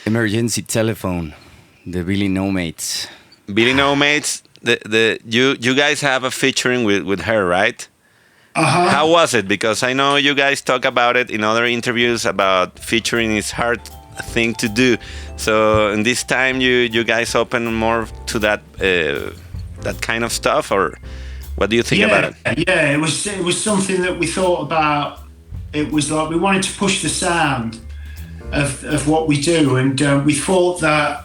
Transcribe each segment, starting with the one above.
Emergency Telephone, the Billy No Mates. Billy No Mates. You guys have a featuring with her, right? Uh-huh. How was it? Because I know you guys talk about it in other interviews about featuring is hard thing to do. So in this time, you guys open more to that kind of stuff, or what do you think about it? Yeah, it was something that we thought about. It was like we wanted to push the sound of what we do, and we thought that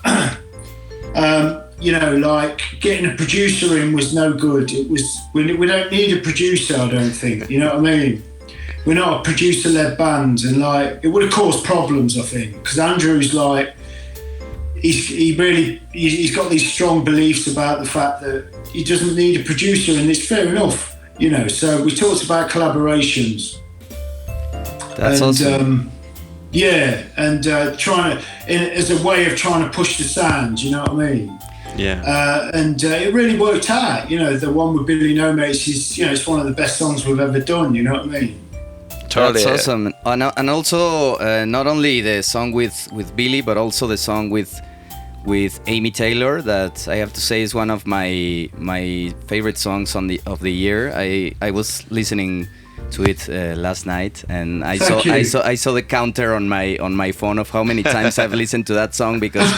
like getting a producer in was no good. It was we don't need a producer, I don't think. You know what I mean? We're not a producer-led band, and like it would have caused problems, I think, because Andrew's like he's got these strong beliefs about the fact that he doesn't need a producer, and it's fair enough, you know. So we talked about collaborations. That's awesome. Trying to, as a way of trying to push the sound, you know what I mean? Yeah. It really worked out. You know, the one with Billy No Mates is, you know, it's one of the best songs we've ever done. You know what I mean? Totally. That's awesome. And also, not only the song with Billy, but also the song with Amy Taylor, that I have to say is one of my favorite songs of the year. I was listening to it last night, and I saw the counter on my phone of how many times I've listened to that song, because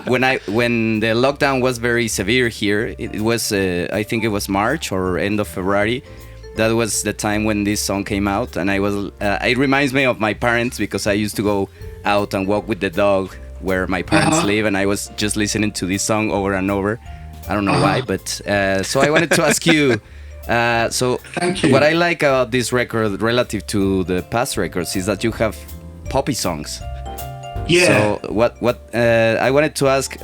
when the lockdown was very severe here, it was I think it was March or end of February. That was the time when this song came out, and it reminds me of my parents, because I used to go out and walk with the dog where my parents live, and I was just listening to this song over and over. I don't know why, but so I wanted to ask you. So what I like about this record relative to the past records is that you have poppy songs. Yeah. So what I wanted to ask,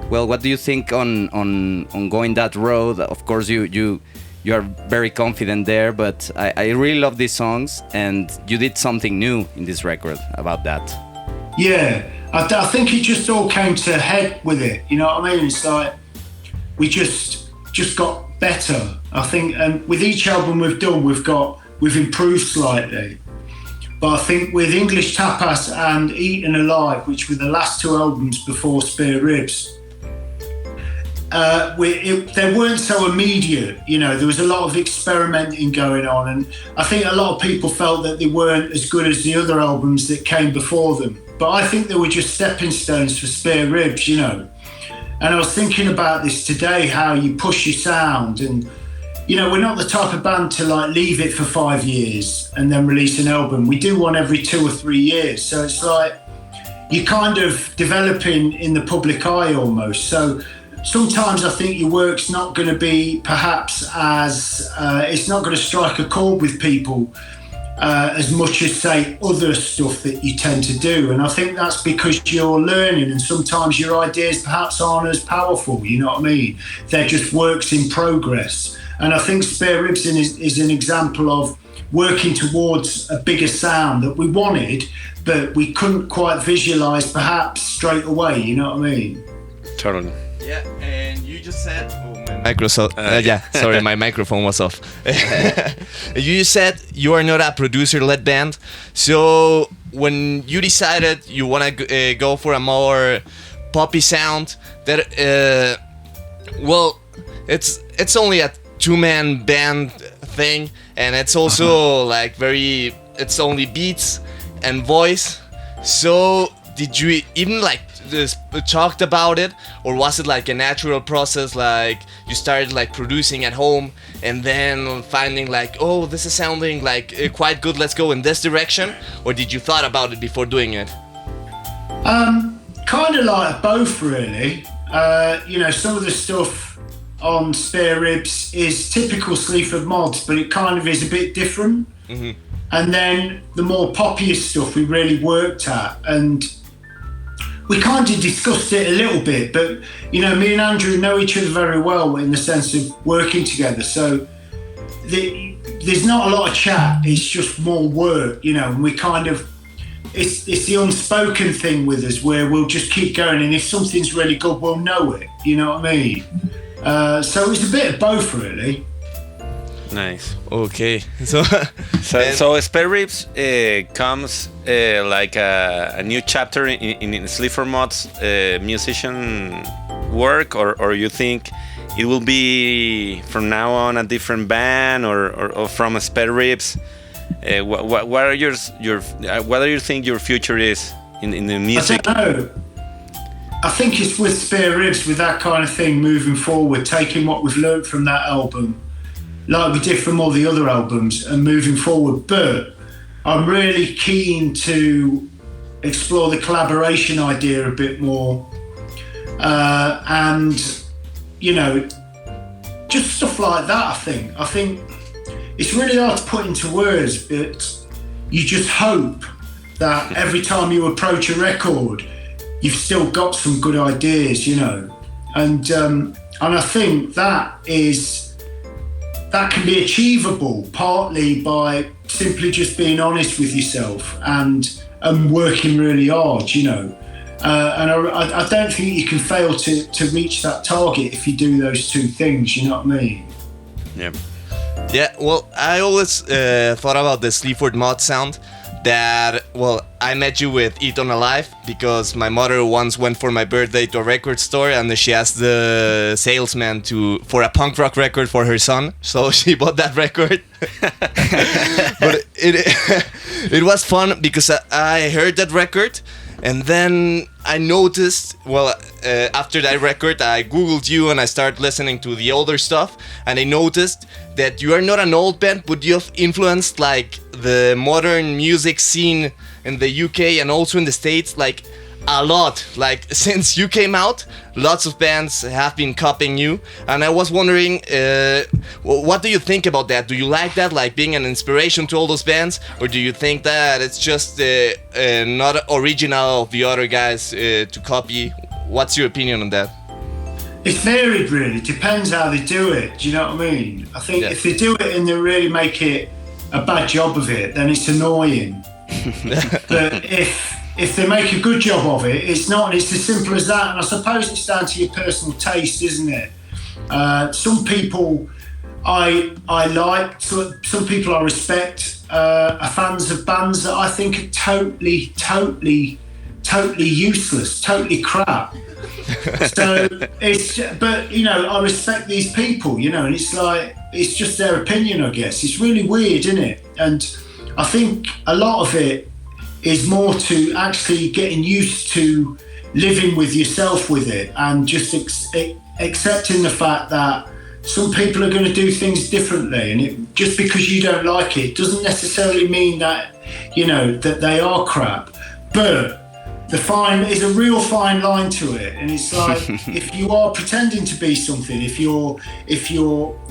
what do you think on going that road? Of course, you are very confident there, but I really love these songs, and you did something new in this record about that. Yeah, I think it just all came to head with it. You know what I mean? It's like we just got better, I think, and with each album we've done, we've improved slightly. But I think with English Tapas and Eaten Alive, which were the last two albums before Spare Ribs, they weren't so immediate. You know, there was a lot of experimenting going on, and I think a lot of people felt that they weren't as good as the other albums that came before them. But I think they were just stepping stones for Spare Ribs, you know. And I was thinking about this today, how you push your sound, and you know, we're not the type of band to like leave it for 5 years and then release an album. We do one every 2 or 3 years. So it's like you're kind of developing in the public eye almost. So sometimes I think your work's not going to be perhaps as, it's not going to strike a chord with people as much as, say, other stuff that you tend to do. And I think that's because you're learning, and sometimes your ideas perhaps aren't as powerful, you know what I mean? They're just works in progress. And I think Spare Ribs is an example of working towards a bigger sound that we wanted, but we couldn't quite visualise perhaps straight away, you know what I mean? Totally. Yeah, and you just said... sorry, my microphone was off. You said you are not a producer-led band, so when you decided you want to go for a more poppy sound, that it's only a two-man band thing, and it's also like it's only beats and voice. So did you even like talked about it, or was it like a natural process, like you started like producing at home and then finding like, oh, this is sounding like quite good, let's go in this direction? Or did you thought about it before doing it? Kind of like both, really. You know, some of the stuff on Spare Ribs is typical Sleaford mods, but it kind of is a bit different. Mm-hmm. And then the more poppiest stuff we really worked at, and we kind of discussed it a little bit, but, you know, me and Andrew know each other very well in the sense of working together. So there's not a lot of chat, it's just more work, you know, and we kind of, it's the unspoken thing with us where we'll just keep going, and if something's really good, we'll know it, you know what I mean? So it's a bit of both, really. Nice. Okay, so So Spare Ribs comes like a new chapter in Sleaford Mod's musician work, or you think it will be from now on a different band, or from Spare Ribs? What are what do you think your future is in the music? I don't know. I think it's with Spare Ribs, with that kind of thing, moving forward, taking what we've learnt from that album, like we did from all the other albums, and moving forward. But I'm really keen to explore the collaboration idea a bit more, and just stuff like that. I think it's really hard to put into words, but you just hope that every time you approach a record, you've still got some good ideas, and I think that can be achievable partly by simply just being honest with yourself and working really hard, and I don't think you can fail to reach that target if you do those two things. You know what I mean? Yeah. yeah, well, I always thought about the Sleaford Mod sound. That, well, I met you with Eat on Alive because my mother once went for my birthday to a record store and she asked the salesman for a punk rock record for her son, so she bought that record. But it was fun because I heard that record, and then I noticed, well, after that record I googled you and I started listening to the older stuff, and I noticed that you are not an old band, but you've influenced like the modern music scene in the UK and also in the States like a lot. Like since you came out, lots of bands have been copying you, and I was wondering, what do you think about that? Do you like that, like being an inspiration to all those bands, or do you think that it's just not original of the other guys to copy? What's your opinion on that? It's varied, really. Depends how they do it. Do you know what I mean? I think if they do it and they really make it a bad job of it, then it's annoying. But if they make a good job of it, it's not. It's as simple as that. And I suppose it's down to your personal taste, isn't it? Some people I like. Some people I respect are fans of bands that I think are totally useless, totally crap. So but I respect these people, and it's like, it's just their opinion, I guess. It's really weird, isn't it? And I think a lot of it is more to actually getting used to living with yourself with it, and just accepting the fact that some people are going to do things differently, and just because you don't like it doesn't necessarily mean that that they are crap. But there's a real fine line to it, and it's like if you are pretending to be something, if you're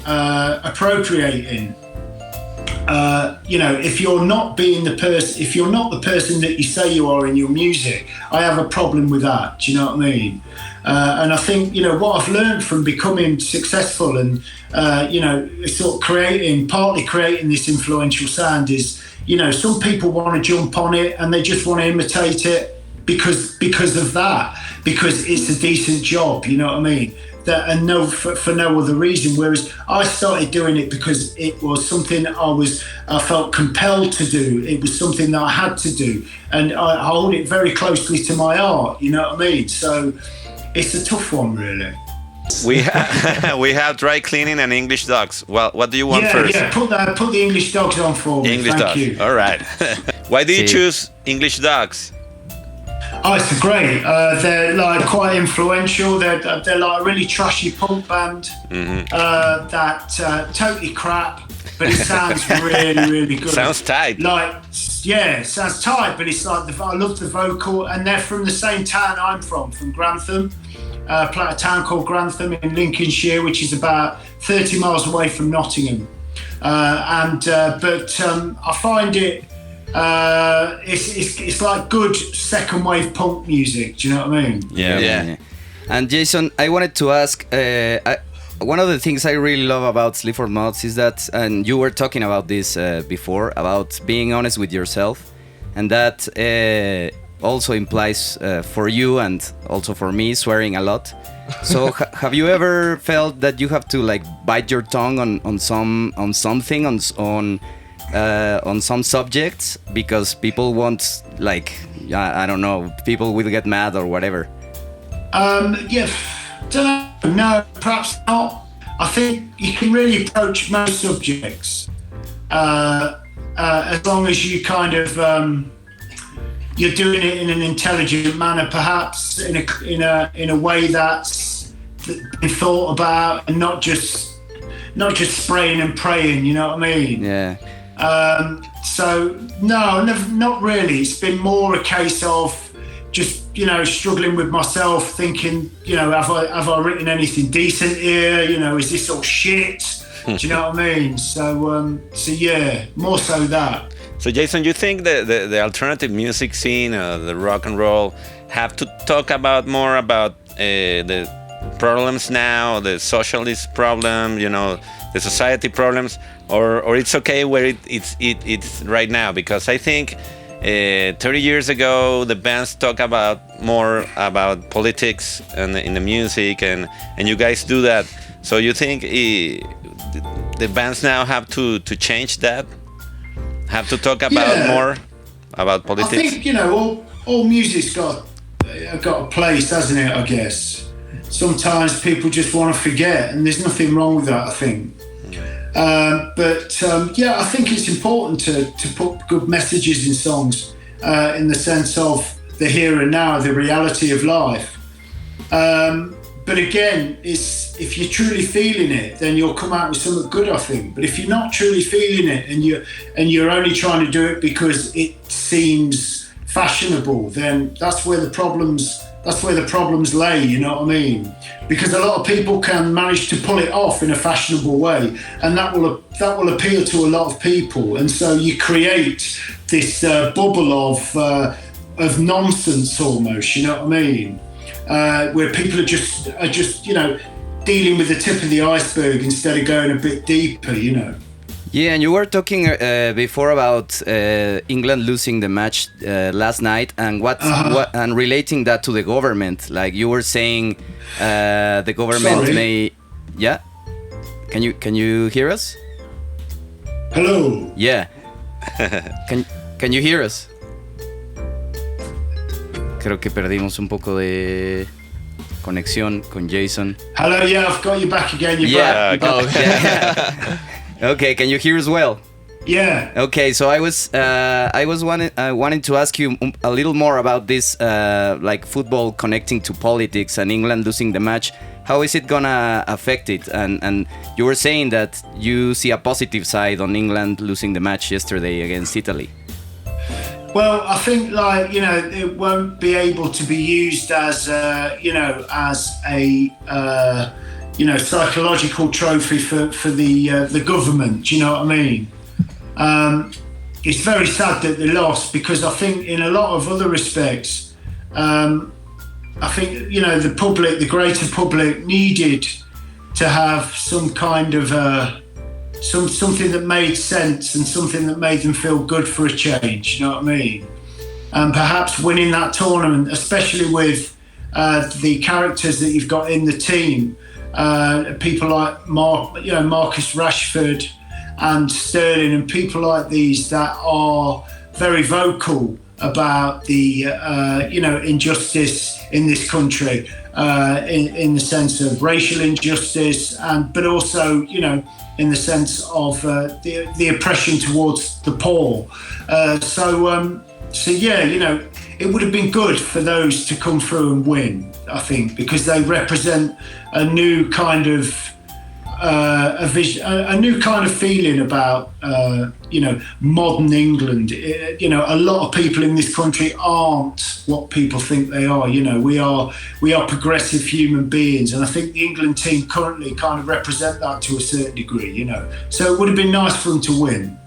appropriating, if you're not being the person, if you're not the person that you say you are in your music, I have a problem with that. Do you know what I mean? And I think what I've learned from becoming successful and sort of partly creating this influential sound is, some people want to jump on it and they just want to imitate it. Because of that, because it's a decent job, you know what I mean? For no other reason. Whereas I started doing it because it was something I felt compelled to do. It was something that I had to do, and I hold it very closely to my art. You know what I mean? So it's a tough one, really. We have dry cleaning and English dogs. Well, what do you want first? Yeah, put the English dogs on for me. English Thank dogs. you. All right. Why do you choose English dogs? Oh, it's great. They're like quite influential. They're like a really trashy punk band that totally crap, but it sounds really good. Sounds tight. It sounds tight, but it's like I love the vocal, and they're from the same town I'm from Grantham, a town called Grantham in Lincolnshire, which is about 30 miles away from Nottingham. But I find it. It's like good second wave punk music. Do you know what I mean? Yeah. And Jason, I wanted to ask. One of the things I really love about Sleaford Mods is that, and you were talking about this before, about being honest with yourself, and that also implies for you and also for me swearing a lot. So have you ever felt that you have to like bite your tongue on something on some subjects because people want like I don't know, people will get mad or whatever? Yeah, don't know. No, perhaps not. I think you can really approach most subjects as long as you kind of you're doing it in an intelligent manner, perhaps in a way that's been thought about, and not just spraying and praying. You know what I mean? Yeah. So no, not really. It's been more a case of just struggling with myself, thinking have I written anything decent here? Is this all shit? Do you know what I mean? So yeah, more so that. So Jason, you think the alternative music scene, the rock and roll, have to talk more about the problems now, the socialist problem, the society problems, or it's okay where it's right now? Because I think 30 years ago the bands talk more about politics and in the music, and you guys do that. So you think the bands now have to change that? Have to talk about more about politics? I think all music's got a place, hasn't it? I guess sometimes people just want to forget, and there's nothing wrong with that, I think. But I think it's important to put good messages in songs, in the sense of the here and now, the reality of life. But again, if you're truly feeling it, then you'll come out with something good, I think. But if you're not truly feeling it, and you're only trying to do it because it seems fashionable, then that's where the problems lay. You know what I mean? Because a lot of people can manage to pull it off in a fashionable way, and that will appeal to a lot of people. And so you create this bubble of nonsense almost. You know what I mean? Where people are just dealing with the tip of the iceberg instead of going a bit deeper, Yeah, and you were talking before about England losing the match last night, and and relating that to the government. Like you were saying, the government may. Yeah, can you hear us? Hello. Yeah. Can you hear us? Creo que perdimos un poco de conexión con Jason. Hello, yeah, I've got you back again. You're back. Oh, okay. Okay, can you hear us well? Yeah. Okay, so I was wanting to ask you a little more about this, like football connecting to politics and England losing the match. How is it gonna affect it? And you were saying that you see a positive side on England losing the match yesterday against Italy. Well, I think it won't be able to be used as as a psychological trophy for the government. Do you know what I mean? It's very sad that they lost, because I think in a lot of other respects, I think the public, the greater public, needed to have some kind of something that made sense and something that made them feel good for a change. You know what I mean? And perhaps winning that tournament, especially with the characters that you've got in the team, people like Marcus Rashford and Sterling, and people like these that are very vocal about the injustice in this country, in the sense of racial injustice, but also in the sense of the oppression towards the poor. So yeah, it would have been good for those to come through and win, I think, because they represent a new kind of a new kind of feeling about modern England. A lot of people in this country aren't what people think they are. We are progressive human beings, and I think the England team currently kind of represent that to a certain degree. So it would have been nice for them to win.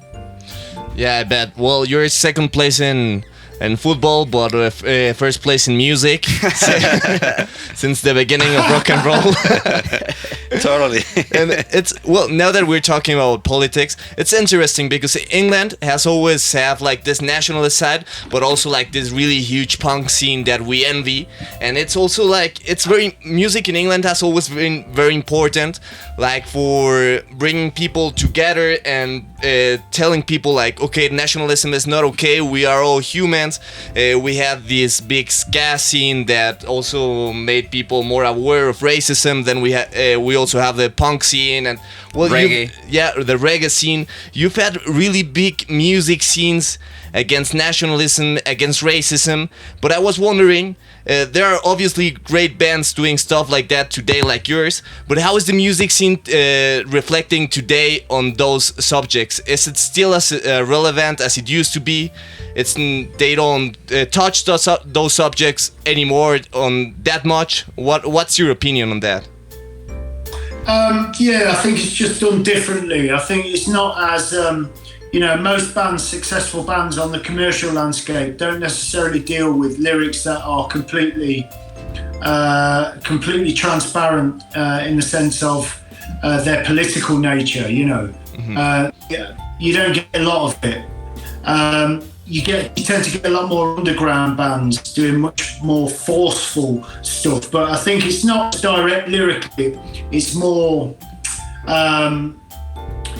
Yeah, I bet. Well, you're second place in in football, but first place in music since the beginning of rock and roll. Totally. And it's, well, now that we're talking about politics, it's interesting because England has always had like this nationalist side, but also like this really huge punk scene that we envy. And it's also like, it's very, music in England has always been very important, like for bringing people together and telling people like, okay, nationalism is not okay, we are all humans. We had this big ska scene that also made people more aware of racism. Then we also have the punk scene and, well, reggae. The reggae scene. You've had really big music scenes against nationalism, against racism. But I was wondering, there are obviously great bands doing stuff like that today, like yours. But how is the music scene reflecting today on those subjects? Is it still as relevant as it used to be? They don't touch those subjects anymore on that much. What's your opinion on that? Yeah, I think it's just done differently. I think it's not as most bands, successful bands on the commercial landscape, don't necessarily deal with lyrics that are completely transparent in the sense of their political nature. You don't get a lot of it. You tend to get a lot more underground bands doing much more forceful stuff, but I think it's not direct lyrically. It's more,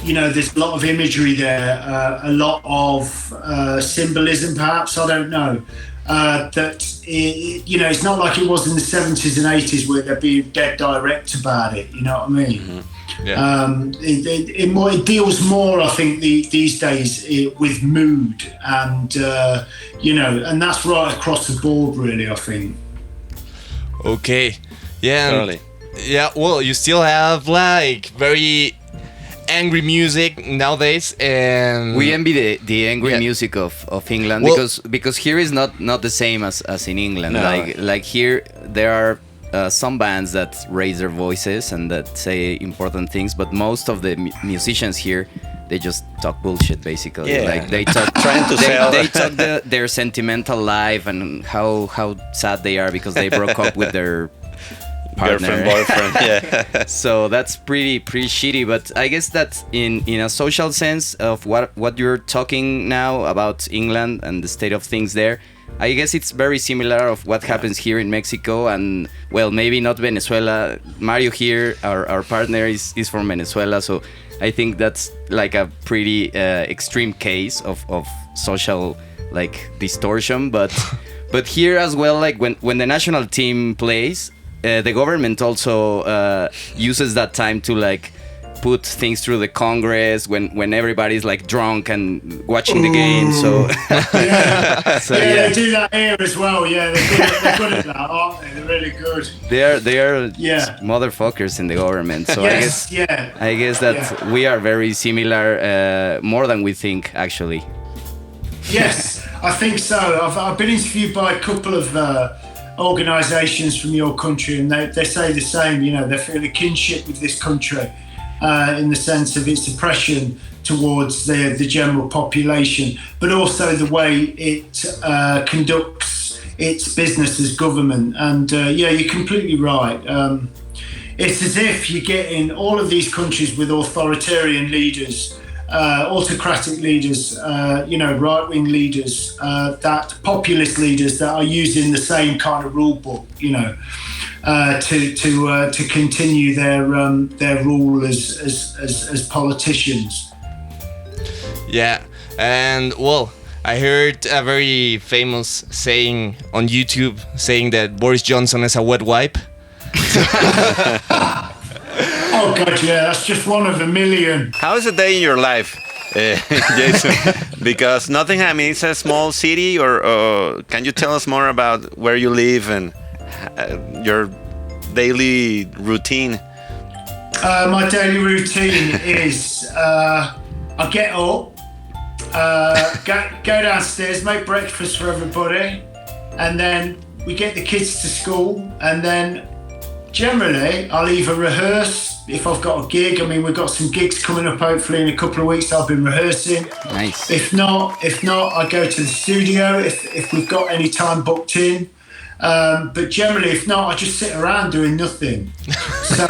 there's a lot of imagery there, a lot of symbolism, perhaps. I don't know. It's not like it was in the 70s and 80s where they're being dead direct about it. You know what I mean? Mm-hmm. Yeah. It deals more, I think, these days with mood and and that's right across the board, really. I think. Okay. Yeah. Totally. Yeah. Well, you still have like very angry music nowadays, and we envy the angry music of England, because here is not the same as in England. No. Like here there are some bands that raise their voices and that say important things, but most of the musicians here, they just talk bullshit basically. Yeah. Like they talk Trying to sell. They talk their sentimental life and how sad they are because they broke up with their partner. Girlfriend, boyfriend. Yeah. So that's pretty shitty. But I guess that in a social sense of what you're talking now about England and the state of things there, I guess it's very similar of what happens here in Mexico and, well, maybe not Venezuela. Mario here, our partner is from Venezuela, so I think that's like a pretty extreme case of social like distortion. But here as well, like when the national team plays, the government also uses that time to like put things through the Congress when everybody's like drunk and watching the game. So they do that here as well. Yeah, they're good at that, aren't they? They're really good. They are motherfuckers in the government. So I guess that we are very similar, more than we think, actually. Yes, I think so. I've been interviewed by a couple of organisations from your country, and they say the same. They feel a kinship with this country. In the sense of its oppression towards the general population, but also the way it conducts its business as government. And you're completely right. It's as if you're getting all of these countries with authoritarian leaders, autocratic leaders, right-wing leaders, that populist leaders that are using the same kind of rule book, to continue their rule as politicians. Yeah, and well, I heard a very famous saying on YouTube saying that Boris Johnson is a wet wipe. Oh God, yeah, that's just one of a million. How is a day in your life, Jason? Because Nottingham is a small city, or can you tell us more about where you live and your daily routine? My daily routine is I get up, go downstairs, make breakfast for everybody, and then we get the kids to school, and then generally I'll either rehearse if I've got a gig. I mean, we've got some gigs coming up hopefully in a couple of weeks. I've been rehearsing. Nice. If not, I go to the studio if we've got any time booked in. But generally, if not, I just sit around doing nothing. So,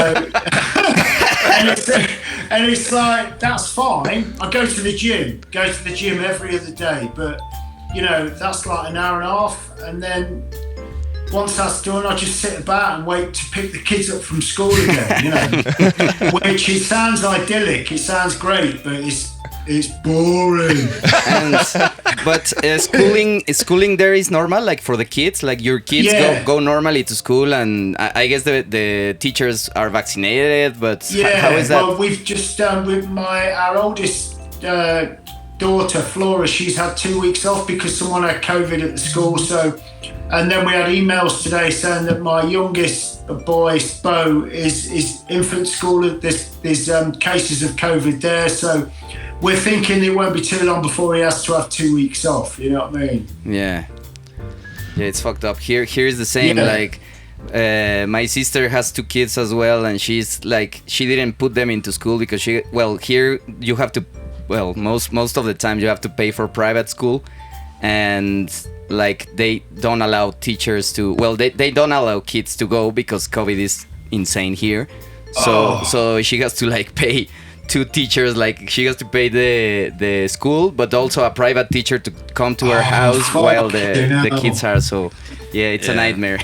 and it's like, that's fine. I go to the gym every other day, but that's like an hour and a half, and then once that's done, I just sit about and wait to pick the kids up from school again. Which it sounds idyllic, it sounds great, but it's boring. But schooling there is normal, like for the kids, like your kids go normally to school, and I guess the teachers are vaccinated. But how is that? Well, we've just with our oldest daughter Flora, she's had 2 weeks off because someone had COVID at the school. So, and then we had emails today saying that my youngest boy Bo is infant school. There's cases of COVID there, so we're thinking it won't be too long before he has to have 2 weeks off. You know what I mean? Yeah, it's fucked up. Here's the same. Yeah. Like, my sister has 2 kids as well, and she's like, she didn't put them into school because here you have to, most of the time you have to pay for private school, and like they don't allow teachers to, they don't allow kids to go because COVID is insane here. So she has to like pay 2 teachers, like she has to pay the school, but also a private teacher to come to her house while the kids are. So it's a nightmare.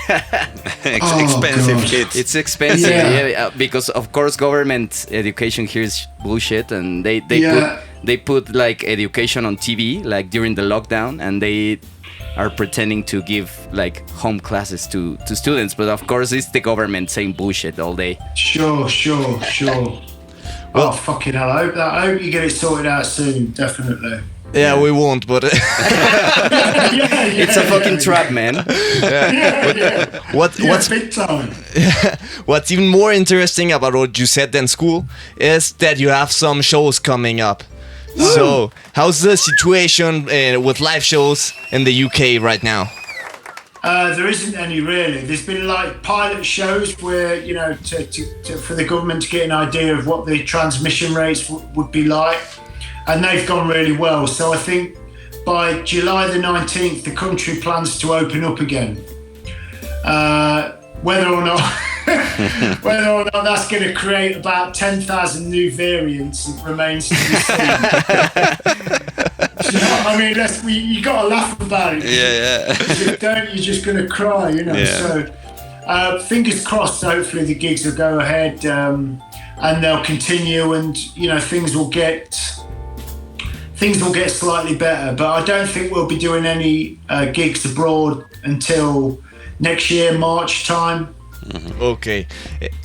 Expensive gosh. kids. It's expensive, because of course government education here is bullshit, and they put like education on TV like during the lockdown, and they are pretending to give like home classes to students, but of course it's the government saying bullshit all day. Sure. Fucking hell! I hope you get it sorted out soon. Definitely. Yeah, we won't, but It's a fucking trap, man. What's big time? What's even more interesting about what you said than school is that you have some shows coming up. So, how's the situation with live shows in the UK right now? There isn't any really. There's been like pilot shows where for the government to get an idea of what the transmission rates would be like, and they've gone really well. So I think by July the 19th, the country plans to open up again. Whether or not that's going to create about 10,000 new variants remains to be seen. I mean, you got to laugh about it. Yeah. If you don't, you're just going to cry, Yeah. So, fingers crossed. Hopefully, the gigs will go ahead and they'll continue, and things will get slightly better. But I don't think we'll be doing any gigs abroad until next year, March time. Okay,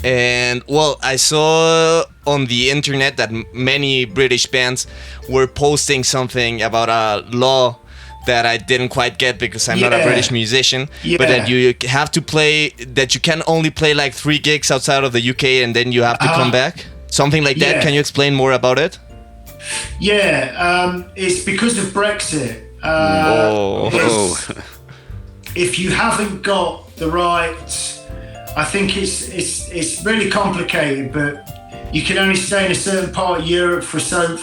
and I saw on the internet that many British bands were posting something about a law that I didn't quite get because I'm not a British musician, but that you have to play, that you can only play like 3 gigs outside of the UK and then you have to come back, something like that. Can you explain more about it? It's because of Brexit. If you haven't got the right, I think it's really complicated, but you can only stay in a certain part of Europe for so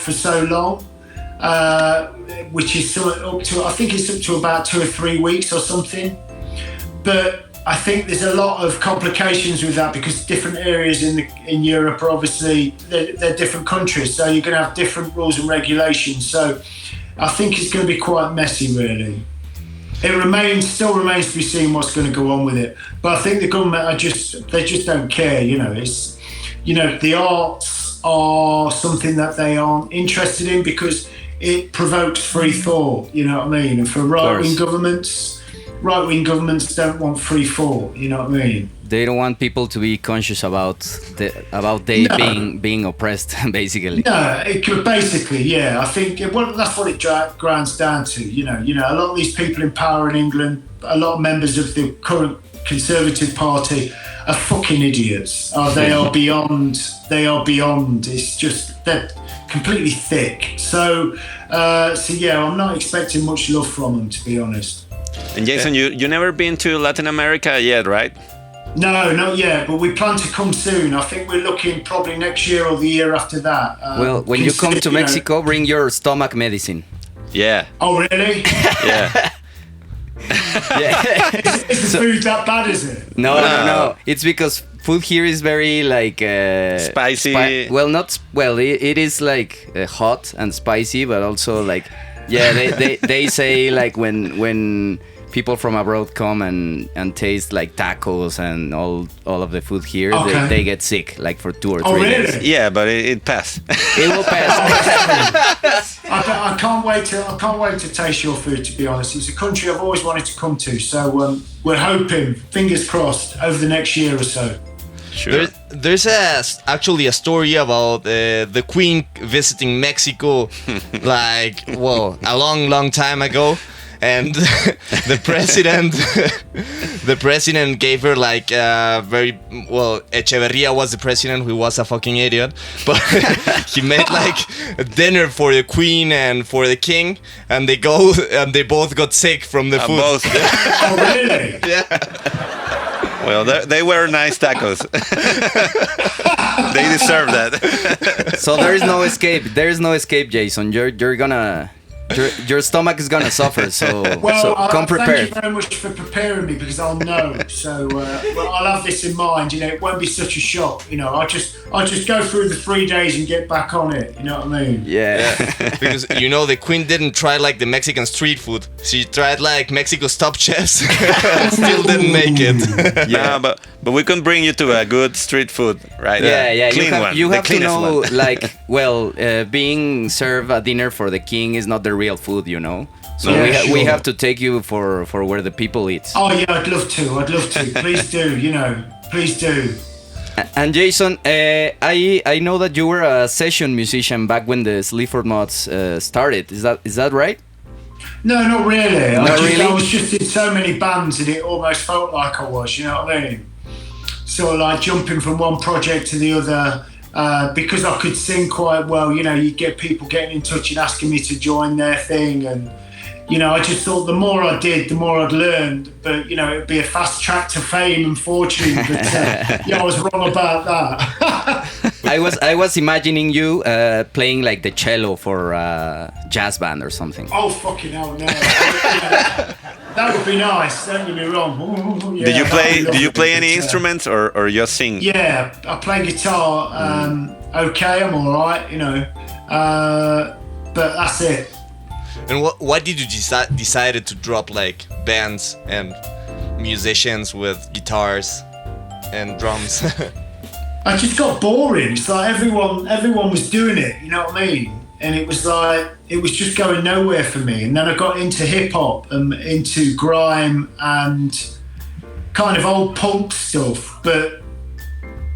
long, which is up to about 2 or 3 weeks or something. But I think there's a lot of complications with that because different areas in Europe are obviously they're different countries, so you're going to have different rules and regulations. So I think it's going to be quite messy, really. It still remains to be seen what's going to go on with it. But I think the government they just don't care. It's the arts are something that they aren't interested in because it provokes free thought. You know what I mean? And for right-wing governments don't want free thought. You know what I mean? They don't want people to be conscious about being oppressed, basically. No, basically, yeah. I think that's what it grinds down to. A lot of these people in power in England, a lot of members of the current Conservative Party are fucking idiots. They are beyond. It's just they're completely thick. So I'm not expecting much love from them, to be honest. And Jason, you never been to Latin America yet, right? No, not yet, but we plan to come soon. I think we're looking probably next year or the year after that. Well, when you come to Mexico, bring your stomach medicine. Yeah. Oh, really? Yeah. Yeah. Is the food that bad, is it? No. It's because food here is very like Spicy. It is like hot and spicy, but also like they say like when people from abroad come and taste like tacos and all of the food here, Okay. they get sick like for 2 or 3 really? days. Yeah, but it passed. It will pass. I can't wait to taste your food. To be honest, it's a country I've always wanted to come to. So we're hoping, fingers crossed, over the next year or so. Sure. There's actually a story about the Queen visiting Mexico, like a long time ago, and the president gave her like Echeverria was the president, who was a fucking idiot, but he made like a dinner for the Queen and for the King, and they both got sick from the food. Both. Oh, really? Yeah. Well, they were nice tacos. They deserve that. So there is no escape. There is no escape, Jason. You're gonna. Your stomach is gonna suffer, so come prepared. Thank you very much for preparing me, because I'll know. So I'll have this in mind. You know, it won't be such a shock. You know, I'll just go through the 3 days and get back on it. You know what I mean? Yeah. Because the Queen didn't try like the Mexican street food. She tried like Mexico's top chefs. Still didn't make it. Yeah, but we can bring you to a good street food, right? Yeah. Clean one. You the have to cleanest know, one. like, being served a dinner for the king is not the real food, you know. So Yeah, we sure. have to take you for where the people eat. Oh yeah, I'd love to. Please do. You know, please do. And Jason, I know that you were a session musician back when the Sleaford mods started. Is that right? No, not really. Really? I was just in so many bands, and it almost felt like I was. You know what I mean? Sort of like jumping from one project to the other. Because I could sing quite well, you know, you get people getting in touch and asking me to join their thing, and you know, I just thought the more I did, the more I'd learned. But you know, it'd be a fast track to fame and fortune. But I was wrong about that. I was imagining you playing like the cello for a jazz band or something. Oh fucking hell, no! That would be nice. Don't get me wrong. Ooh, yeah, Did you that'd be play lovely, any but, instruments or just sing? Yeah, I play guitar. Okay, I'm all right, you know. But that's it. And why did you decided to drop like bands and musicians with guitars and drums? I just got boring. It's like everyone was doing it, you know what I mean? And it was like, it was just going nowhere for me. And then I got into hip hop and into grime and kind of old punk stuff. But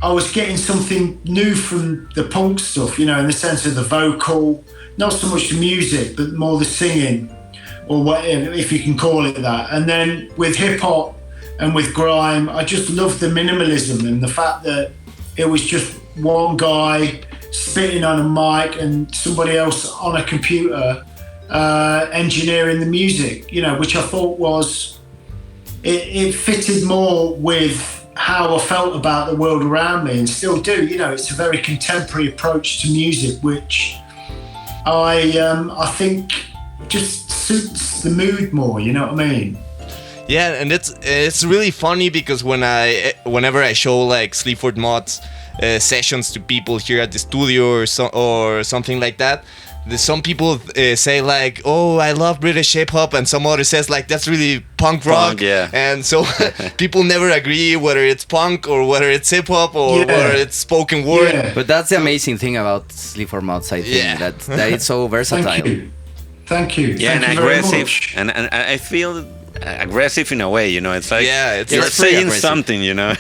I was getting something new from the punk stuff, you know, in the sense of the vocal, not so much the music, but more the singing, or whatever, if you can call it that. And then with hip hop and with grime, I just loved the minimalism and the fact that it was just one guy spitting on a mic and somebody else on a computer engineering the music, you know, which I thought was, it fitted more with how I felt about the world around me, and still do. You know, it's a very contemporary approach to music, which I think just suits the mood more, you know what I mean? Yeah, and it's really funny because whenever I show like Sleaford mods sessions to people here at the studio or something like that, some people say like, "Oh, I love British hip hop," and some other says like, "That's really punk rock." Yeah. And so people never agree whether it's punk or whether it's hip hop or whether it's spoken word. Yeah. But that's the amazing thing about Sleaford mods, I think, that it's so versatile. Thank you. Yeah, Thank and you very aggressive, much. and I feel aggressive in a way, you know. It's like it's you're pretty saying aggressive. something, you know.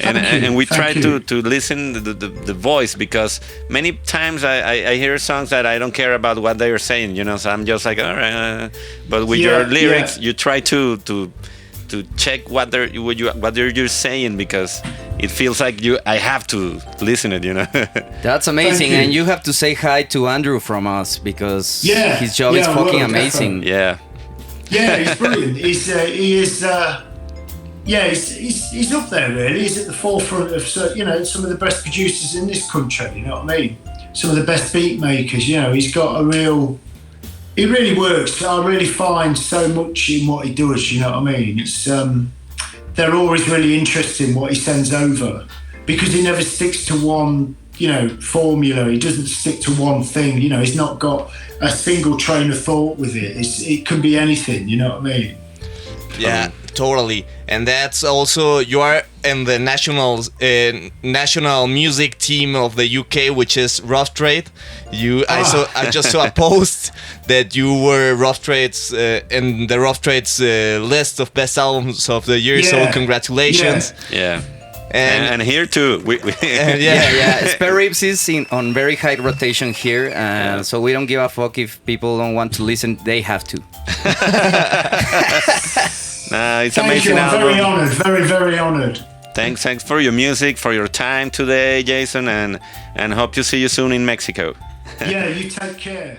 and we try to listen the voice, because many times I hear songs that I don't care about what they are saying, you know. So I'm just like, all right. But with your lyrics, you try to check what you're saying, because it feels like I have to listen it, you know. That's amazing, Thank you. and you have to say hi to Andrew from us, because his job is I fucking will, amazing. Yeah. Yeah, he's brilliant. He is yeah, he's up there really. He's at the forefront of some of the best producers in this country. You know what I mean? Some of the best beat makers. You know, he's got he really works. I really find so much in what he does. You know what I mean? It's they're always really interested in what he sends over because he never sticks to one formula. He doesn't stick to one thing. You know, he's not got a single train of thought with it. It can be anything. You know what I mean? Yeah, totally. And that's also, you are in the national music team of the UK, which is Rough Trade. I just saw a post that you were Rough Trade's in the Rough Trade's list of best albums of the year. Yeah. So congratulations. Yeah. And here too. Yeah. Spare Ribs is on very high rotation here, so we don't give a fuck if people don't want to listen. They have to. It's Thank amazing you. I'm album. very honoured. Very, very honoured. Thanks for your music, for your time today, Jason, and hope to see you soon in Mexico. Yeah, you take care.